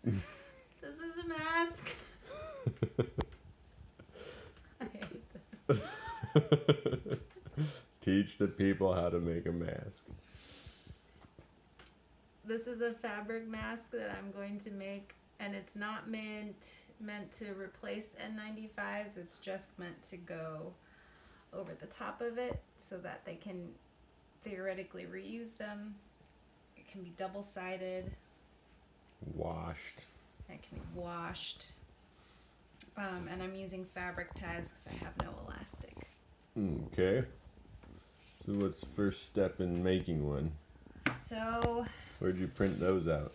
This is a mask. I hate this. Teach the people how to make a mask. This is a fabric mask that I'm going to make, and it's not meant to replace N95s. It's just meant to go over the top of it so that they can theoretically reuse them. It can be double-sided. Washed. It can be washed. And I'm using fabric ties because I have no elastic. Okay. So what's the first step in making one? So, Where'd you print those out?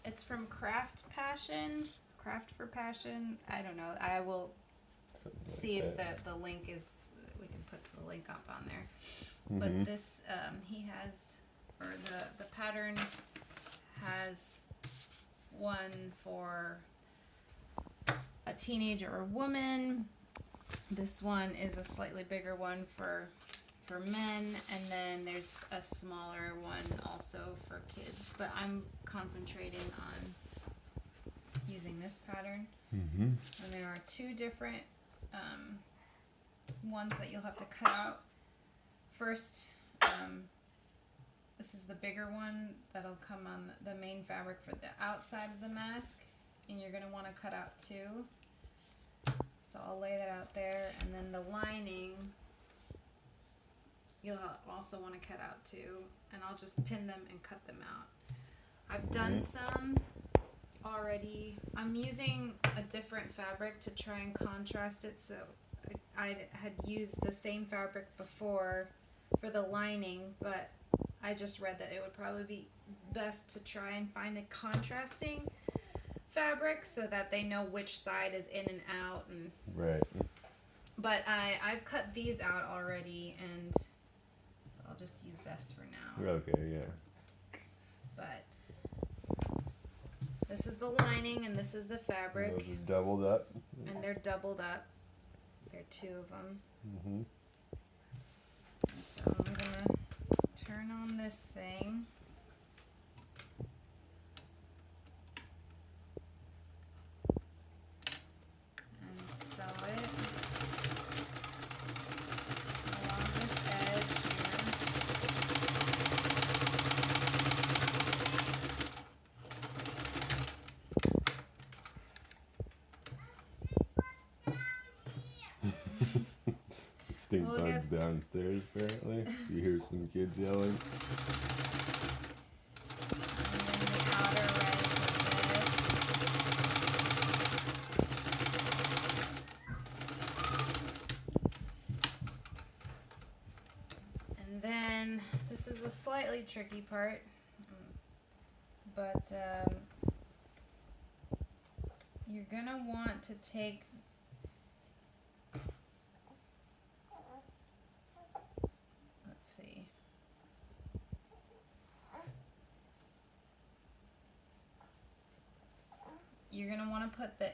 it's from Craft for Passion. I don't know. I will see if the link is, we can put the link up on there. But this, he has, or the pattern has one for a teenager or woman. This one is a slightly bigger one for men, and then there's a smaller one also for kids, but I'm concentrating on using this pattern. And there are two different ones that you'll have to cut out. First, this is the bigger one that'll come on the main fabric for the outside of the mask, and you're going to want to cut out two. So I'll lay that out there, and then the lining you'll also want to cut out too, and I'll just pin them and cut them out. I've done some already. I'm using a different fabric to try and contrast it, so I had used the same fabric before for the lining, but I just read that it would probably be best to try and find a contrasting fabric so that they know which side is in and out. And right. But I've cut these out already, and I'll just use this for now. Okay, yeah. But this is the lining and this is the fabric. Those are doubled up. And they're doubled up. There are two of them. And so I'm gonna turn on this thing. And sew it along this edge here. Stink bugs downstairs, apparently. You hear some kids yelling. And then the outer edge of this. And then this is a slightly tricky part, but you're gonna want to take you're going to want to put the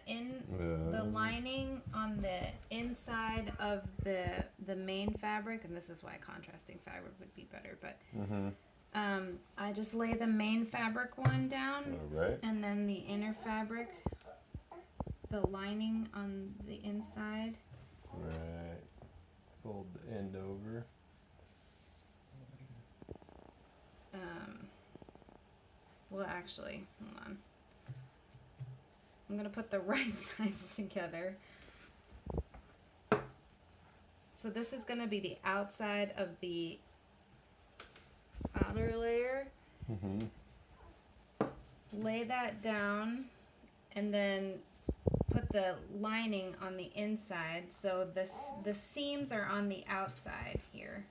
lining on the inside of the main fabric, and this is why contrasting fabric would be better, but I just lay the main fabric one down, and then the inner fabric, the lining on the inside. Right. Fold the end over. Well, actually, hold on. I'm going to put the right sides together. So this is going to be the outside of the outer layer. Lay that down and then put the lining on the inside. So the seams are on the outside here.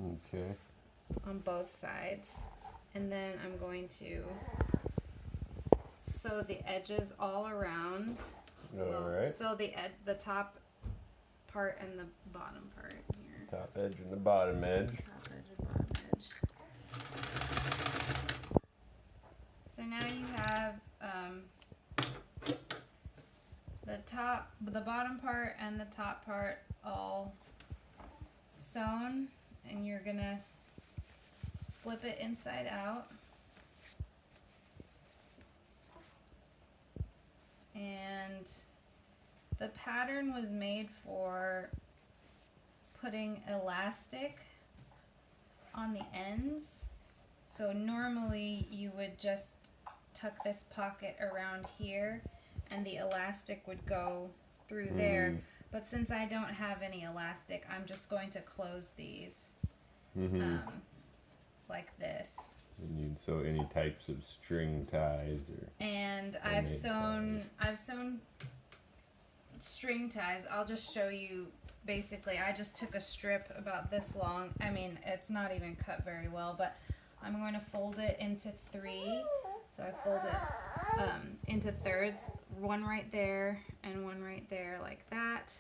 Okay. On both sides. And then I'm going to sew the edges all around. Alright. Sew the top part and the bottom part here. Top edge and the bottom edge. Top edge and bottom edge. So now you have the bottom part and the top part all sewn, and you're gonna flip it inside out. pattern was made for putting elastic on the ends. So normally you would just tuck this pocket around here and the elastic would go through there. But since I don't have any elastic, I'm just going to close these like this. And you'd sew any types of string ties or. And I've sewn string ties. I'll just show you. Basically, I just took a strip about this long. I mean, it's not even cut very well, but I'm going to fold it into 3. So I fold it into thirds, one right there and one right there, like that,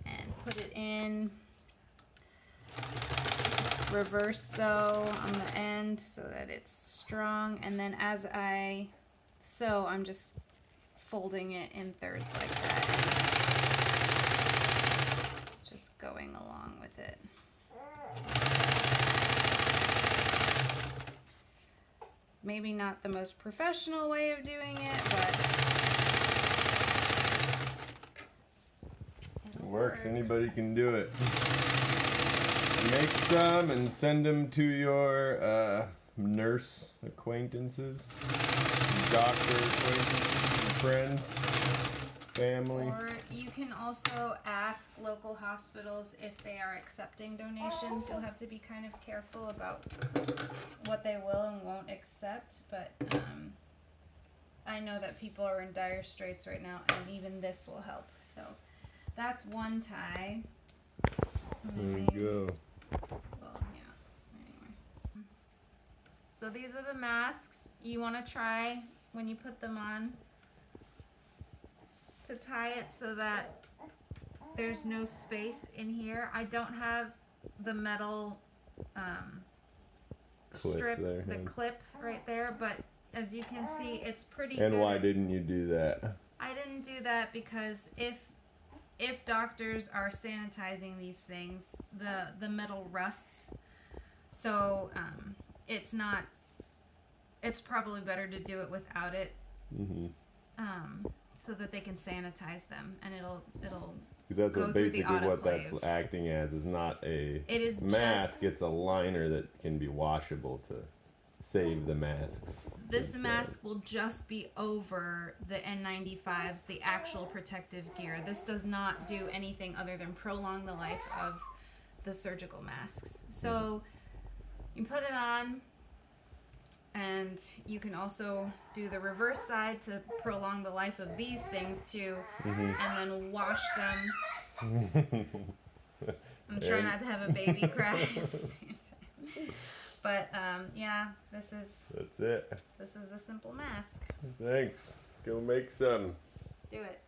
and put it in. Reverse sew on the end so that it's strong, and then as I sew, I'm just folding it in thirds like that, just going along with it. Maybe not the most professional way of doing it, but it works. Anybody can do it. Make some and send them to your nurse acquaintances, doctor acquaintances, friends, family. Or you can also ask local hospitals if they are accepting donations. You'll have to be kind of careful about what they will and won't accept, but I know that people are in dire straits right now, and even this will help. So that's one tie. There you go. Well, yeah. Anyway. So these are the masks. You want to try when you put them on to tie it so that there's no space in here. I don't have the metal strip, the clip right there, but as you can see, it's pretty good. And why didn't you do that? I didn't do that because if doctors are sanitizing these things, the metal rusts. So it's probably better to do it without it. So that they can sanitize them, and it'll because that's go what through the basically what autoclave. that's acting as is not a It is mask. just, It's a liner that can be washable to save the masks. this mask will just be over the N95s, the actual protective gear. This does not do anything other than prolong the life of the surgical masks. So you put it on, and you can also do the reverse side to prolong the life of these things too, and then wash them. I'm trying not to have a baby cry at the same time. But yeah, that's it. This is the Simple Mask. Thanks. Go make some. Do it.